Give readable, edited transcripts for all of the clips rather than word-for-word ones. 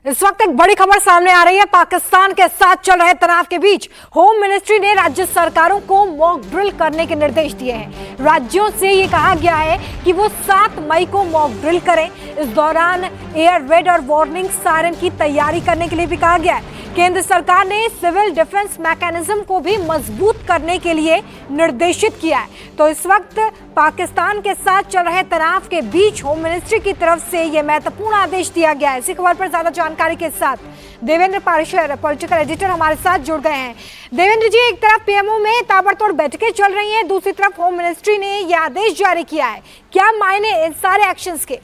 इस वक्त एक बड़ी खबर सामने आ रही है। पाकिस्तान के साथ चल रहे तनाव के बीच होम मिनिस्ट्री ने राज्य सरकारों को मॉक ड्रिल करने के निर्देश दिए हैं। राज्यों से ये कहा गया है कि वो 7 मई को मॉक ड्रिल करें। इस दौरान एयर रेड और वार्निंग सायरन की तैयारी करने के लिए भी कहा गया है। केंद्र सरकार ने सिविल डिफेंस मैकेनिज्म को भी मजबूत करने के लिए निर्देशित किया है। तो इस वक्त पाकिस्तान के साथ चल रहे तनाव के बीच होम मिनिस्ट्री की तरफ से यह महत्वपूर्ण आदेश दिया गया है। इसी खबर पर ज्यादा जानकारी के साथ देवेंद्र पारिशर, पॉलिटिकल एडिटर, हमारे साथ जुड़ गए हैं। देवेंद्र जी, एक तरफ पीएमओ में ताबड़तोड़ बैठकें चल रही हैं, दूसरी तरफ होम मिनिस्ट्री ने यह आदेश जारी किया है। क्या मायने इन सारे एक्शंस के?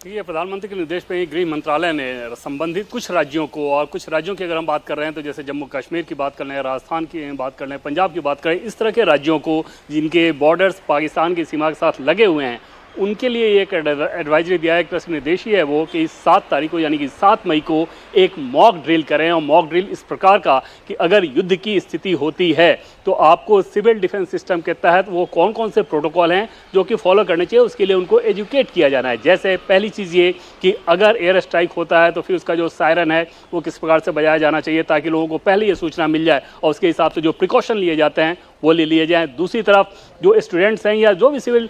ये प्रधानमंत्री के निर्देश पे गृह मंत्रालय ने संबंधित कुछ राज्यों को, और कुछ राज्यों की अगर हम बात कर रहे हैं तो जैसे जम्मू कश्मीर की बात कर लें, राजस्थान की बात कर लें, पंजाब की बात करें, इस तरह के राज्यों को जिनके बॉर्डर्स पाकिस्तान की सीमा के साथ लगे हुए हैं, उनके लिए एक एडवाइजरी दिया है, एक तरह से निर्देश ही है वो कि 7 तारीख को यानी कि 7 मई को एक मॉक ड्रिल करें। और मॉक ड्रिल इस प्रकार का कि अगर युद्ध की स्थिति होती है तो आपको सिविल डिफेंस सिस्टम के तहत वो कौन कौन से प्रोटोकॉल हैं जो कि फॉलो करने चाहिए, उसके लिए उनको एजुकेट किया जाना है। जैसे पहली चीज़ ये कि अगर एयर स्ट्राइक होता है तो फिर उसका जो सायरन है वो किस प्रकार से बजाया जाना चाहिए ताकि लोगों को पहले ये सूचना मिल जाए और उसके हिसाब से जो प्रिकॉशन लिए जाते हैं वो ले लिए जाएँ। दूसरी तरफ जो स्टूडेंट्स हैं या जो भी सिविल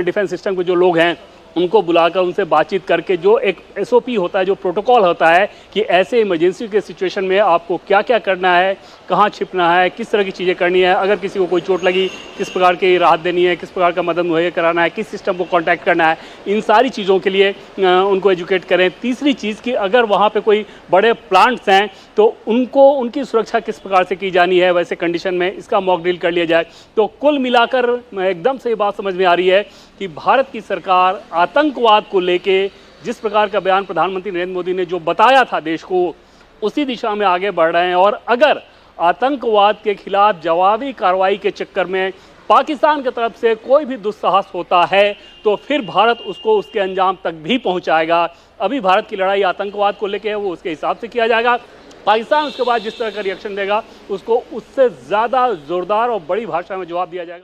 डिफेंस सिस्टम के जो लोग हैं उनको बुलाकर उनसे बातचीत करके जो एक SOP होता है, जो प्रोटोकॉल होता है कि ऐसे इमरजेंसी के सिचुएशन में आपको क्या क्या करना है, कहाँ छिपना है, किस तरह की चीज़ें करनी है, अगर किसी को कोई चोट लगी किस प्रकार की राहत देनी है, किस प्रकार का मदद मुहैया कराना है, किस सिस्टम को कांटेक्ट करना है, इन सारी चीज़ों के लिए उनको एजुकेट करें। तीसरी चीज़ कि अगर वहाँ पर कोई बड़े प्लांट्स हैं तो उनको उनकी सुरक्षा किस प्रकार से की जानी है, वैसे कंडीशन में इसका मॉक ड्रिल कर लिया जाए। तो कुल मिलाकर एकदम से ये बात समझ में आ रही है कि भारत की सरकार आतंकवाद को लेके जिस प्रकार का बयान प्रधानमंत्री नरेंद्र मोदी ने जो बताया था देश को, उसी दिशा में आगे बढ़ रहे हैं। और अगर आतंकवाद के खिलाफ जवाबी कार्रवाई के चक्कर में पाकिस्तान की तरफ से कोई भी दुस्साहस होता है तो फिर भारत उसको उसके अंजाम तक भी पहुंचाएगा। अभी भारत की लड़ाई आतंकवाद को लेके है, वो उसके हिसाब से किया जाएगा। पाकिस्तान उसके बाद जिस तरह का रिएक्शन देगा उसको उससे ज़्यादा ज़ोरदार और बड़ी भाषा में जवाब दिया जाएगा।